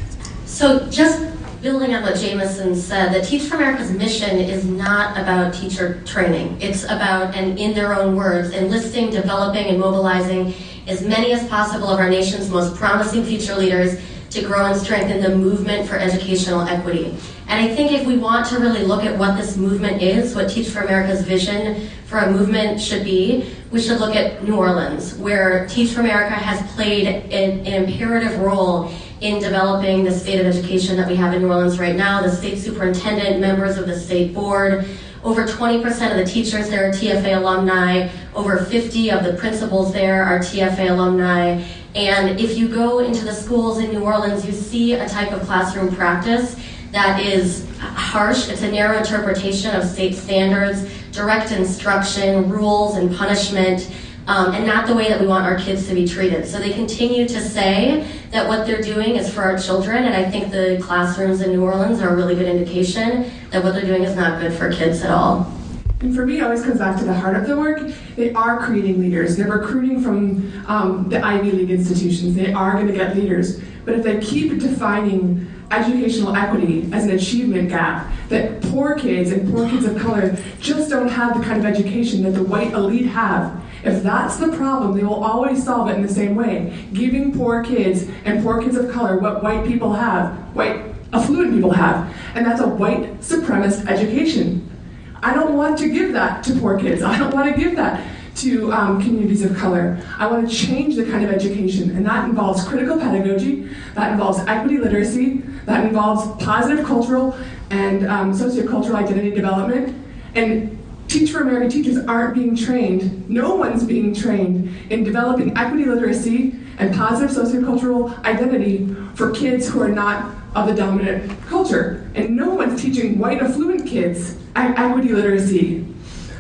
So just building on what Jameson said, that Teach for America's mission is not about teacher training. It's about, and in their own words, enlisting, developing, and mobilizing as many as possible of our nation's most promising future leaders to grow and strengthen the movement for educational equity. And I think if we want to really look at what this movement is, what Teach for America's vision for a movement should be, we should look at New Orleans, where Teach for America has played an imperative role in developing the state of education that we have in New Orleans right now. The state superintendent, members of the state board, over 20% of the teachers there are TFA alumni, over 50 of the principals there are TFA alumni. And if you go into the schools in New Orleans, you see a type of classroom practice that is harsh. It's a narrow interpretation of state standards, direct instruction, rules, and punishment, and not the way that we want our kids to be treated. So they continue to say that what they're doing is for our children, and I think the classrooms in New Orleans are a really good indication that what they're doing is not good for kids at all.
And for me, it always comes back to the heart of the work. They are creating leaders. They're recruiting from the Ivy League institutions. They are going to get leaders. But if they keep defining educational equity as an achievement gap, that poor kids and poor kids of color just don't have the kind of education that the white elite have, if that's the problem, they will always solve it in the same way, giving poor kids and poor kids of color what white people have, white affluent people have, and that's a white supremacist education. I don't want to give that to poor kids. I don't want to give that to communities of color. I want to change the kind of education, and that involves critical pedagogy, that involves equity literacy, that involves positive cultural and sociocultural identity development. And Teach for America teachers aren't being trained, no one's being trained in developing equity literacy and positive sociocultural identity for kids who are not of the dominant culture. And no one's teaching white affluent kids equity literacy.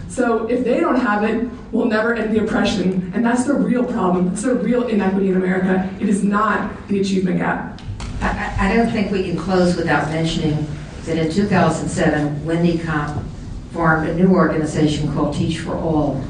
So if they don't have it, we'll never end the oppression. And that's the real problem. It's the real inequity in America. It is not the achievement gap.
I don't think we can close without mentioning that in 2007, Wendy Kopp formed a new organization called Teach for All.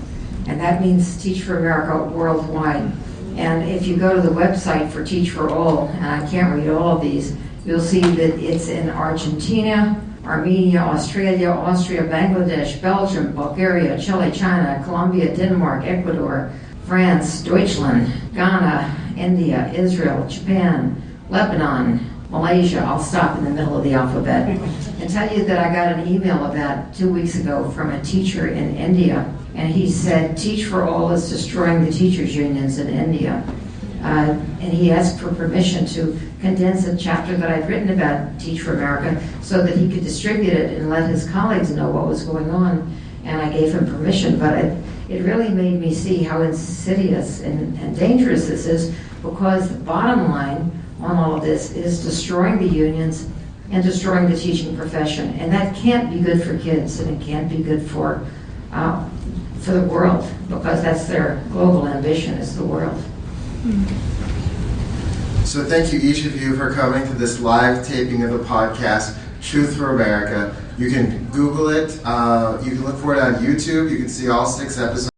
And that means Teach for America worldwide. And if you go to the website for Teach for All, and I can't read all of these, you'll see that it's in Argentina, Armenia, Australia, Austria, Bangladesh, Belgium, Bulgaria, Chile, China, Colombia, Denmark, Ecuador, France, Deutschland, Ghana, India, Israel, Japan, Lebanon, Malaysia. I'll stop in the middle of the alphabet and tell you that I got an email about 2 weeks ago from a teacher in India, and he said Teach for All is destroying the teachers' unions in India. And he asked for permission to condense a chapter that I'd written about Teach for America so that he could distribute it and let his colleagues know what was going on. And I gave him permission, but it really made me see how insidious and dangerous this is, because the bottom line on all of this is destroying the unions and destroying the teaching profession. And that can't be good for kids, and it can't be good for the world, because that's their global ambition, is the world.
So thank you, each of you, for coming to this live taping of the podcast, Truth for America. You can Google it. You can look for it on YouTube. You can see all 6 episodes.